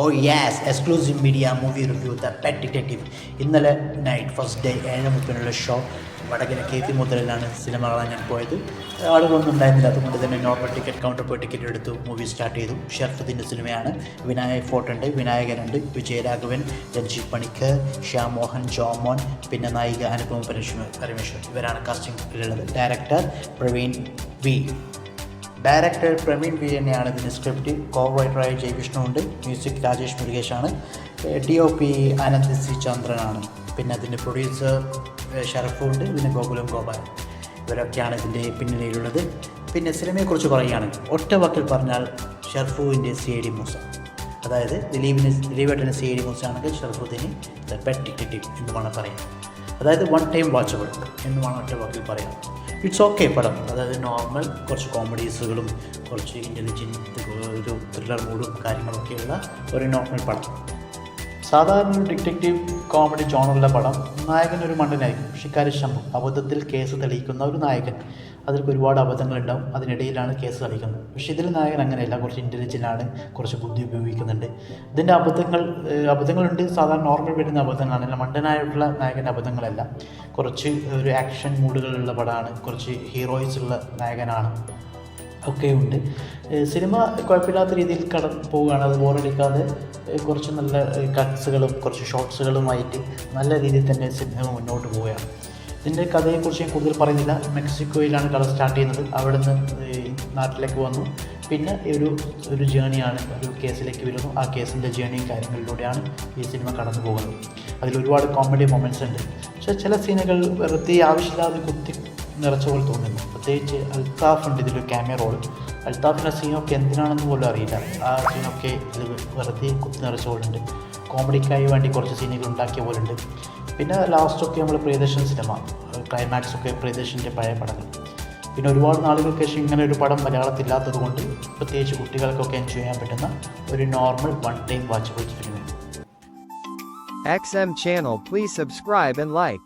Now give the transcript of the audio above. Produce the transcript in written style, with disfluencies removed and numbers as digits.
Oh yes, exclusive media movie review the pet detective. ഇന്നലെ night first day 7:30 show Vadakara KP മുതലിലാണ് സിനിമ കാണാൻ ഞാൻ പോയത്. ആളുകളൊന്നും ഉണ്ടായിരുന്നില്ല, അതുകൊണ്ട് തന്നെ നോർമൽ ടിക്കറ്റ് കൗണ്ടർ പോയി ടിക്കറ്റ് എടുത്തു മൂവി സ്റ്റാർട്ട് ചെയ്തു. ഷർഫുദ്ദീൻ്റെ സിനിമയാണ്. വിനായക് ഫോർട്ടുണ്ട്, വിനായകനുണ്ട്, വിജയരാഘവൻ, രഞ്ജിത്ത് പണിക്കർ, ശ്യാം മോഹൻ, ജോമോൻ, പിന്നെ നായിക അനുപമ പരമേശ്വർ, ഇവരാണ് കാസ്റ്റിംഗിലുള്ളത്. ഡയറക്ടർ പ്രവീൺ വി തന്നെയാണ് ഇതിൻ്റെ സ്ക്രിപ്റ്റ്. കോ റൈറ്ററായ ജയവിഷ്ണു ഉണ്ട്. മ്യൂസിക് രാജേഷ് മുരുകേഷാണ്. DOP ആനന്ദ് സി ചന്ദ്രനാണ്. പിന്നെ അതിൻ്റെ പ്രൊഡ്യൂസർ ഷറഫുണ്ട്. പിന്നെ ഗോകുലം ഗോപാൽ, ഇവരൊക്കെയാണ് ഇതിൻ്റെ പിന്നിലുള്ളത്. പിന്നെ സിനിമയെക്കുറിച്ച് പറയുകയാണ്, ഒറ്റ വാക്കിൽ പറഞ്ഞാൽ ഷർഫുവിൻ്റെ CID മൂസ, അതായത് ദിലീപേട്ടന് CID മൂസ ആണെങ്കിൽ ഷർഫുദ്ദീന് ദ പെറ്റ് ഡിറ്റക്റ്റീവ് എന്ന് വേണം പറയാം. അതായത് വൺ ടൈം വാച്ചബിൾ എന്ന് വേണം ഒറ്റ വാക്കിൽ പറയാം. ഇറ്റ്സ് ഓക്കെ പടം, അതായത് നോർമൽ കുറച്ച് കോമഡീസുകളും കുറച്ച് ഇൻ്റലിജൻറ്റ് ഒരു ത്രില്ലർ മൂഡും കാര്യങ്ങളൊക്കെയുള്ള ഒരു നോർമൽ പടം. സാധാരണ ഒരു ഡിറ്റക്റ്റീവ് കോമഡി ജോണറുള്ള പടം. നായകൻ ഒരു മണ്ടനായിരിക്കും, ഷിക്കാരി ശംഭു, അബദ്ധത്തിൽ കേസ് തെളിയിക്കുന്ന ഒരു നായകൻ. അതിൽ ഒരുപാട് അബദ്ധങ്ങളുണ്ടാവും, അതിനിടയിലാണ് കേസ് തെളിയിക്കുന്നത്. പക്ഷേ ഇതിൽ നായകൻ അങ്ങനെയല്ല, കുറച്ച് ഇൻ്റലിജൻ്റാണ്, കുറച്ച് ബുദ്ധി ഉപയോഗിക്കുന്നുണ്ട്. ഇതിൻ്റെ അബദ്ധങ്ങളുണ്ട്, സാധാരണ നോർമൽ വരുന്ന അബദ്ധങ്ങളാണ്, മണ്ടനായിട്ടുള്ള നായകൻ്റെ അബദ്ധങ്ങളല്ല. കുറച്ച് ഒരു ആക്ഷൻ മൂഡുകളുള്ള പടമാണ്, കുറച്ച് ഹീറോയിസ് ഉള്ള നായകനാണ്, ഒക്കെ ഉണ്ട്. സിനിമ കുഴപ്പമില്ലാത്ത രീതിയിൽ പോവുകയാണ്, അത് ബോറടിക്കാതെ കുറച്ച് നല്ല കട്ട്സുകളും കുറച്ച് ഷോർട്സുകളുമായിട്ട് നല്ല രീതിയിൽ തന്നെ സിനിമ മുന്നോട്ട് പോവുകയാണ്. ഇതിൻ്റെ കഥയെക്കുറിച്ച് ഞാൻ കൂടുതൽ പറയുന്നില്ല. മെക്സിക്കോയിലാണ് കഥ സ്റ്റാർട്ട് ചെയ്യുന്നത്, അവിടെ നിന്ന് നാട്ടിലേക്ക് വന്നു, പിന്നെ ഒരു ജേണിയാണ്, ഒരു കേസിലേക്ക് വരുന്നു. ആ കേസിൻ്റെ ജേണിയും കാര്യങ്ങളിലൂടെയാണ് ഈ സിനിമ കടന്നു പോകുന്നത്. അതിലൊരുപാട് കോമഡി മൊമെൻറ്റ്സ് ഉണ്ട്, പക്ഷേ ചില സീനുകൾ വെറുതെ ആവശ്യമില്ലാതെ കുത്തി നിറച്ച പോലെ തോന്നുന്നു. പ്രത്യേകിച്ച് അൽത്താഫ് ഉണ്ട് ഇതിലൊരു ക്യാമിയ റോൾ. അൽത്താഫിൻ്റെ സീനൊക്കെ എന്തിനാണെന്ന് പോലും അറിയില്ല. ആ സീനൊക്കെ ഇത് വെറുതെ കുത്തി നിറച്ച പോലുണ്ട്. കോമഡിക്കായി വേണ്ടി കുറച്ച് സീനുകൾ ഉണ്ടാക്കിയ പോലുണ്ട്. പിന്നെ ലാസ്റ്റൊക്കെ നമ്മൾ പ്രിയദർശൻ സിനിമ, ക്ലൈമാക്സൊക്കെ പ്രിയദർശൻ്റെ പഴയ പടങ്ങൾ. പിന്നെ ഒരുപാട് നാളുകൾക്ക് ശേഷം ഇങ്ങനെ ഒരു പടം മലയാളത്തില്ലാത്തത് കൊണ്ട് പ്രത്യേകിച്ച് കുട്ടികൾക്കൊക്കെ എൻജോയ് ചെയ്യാൻ പറ്റുന്ന ഒരു normal one time watchable film. XM channel, please subscribe and like.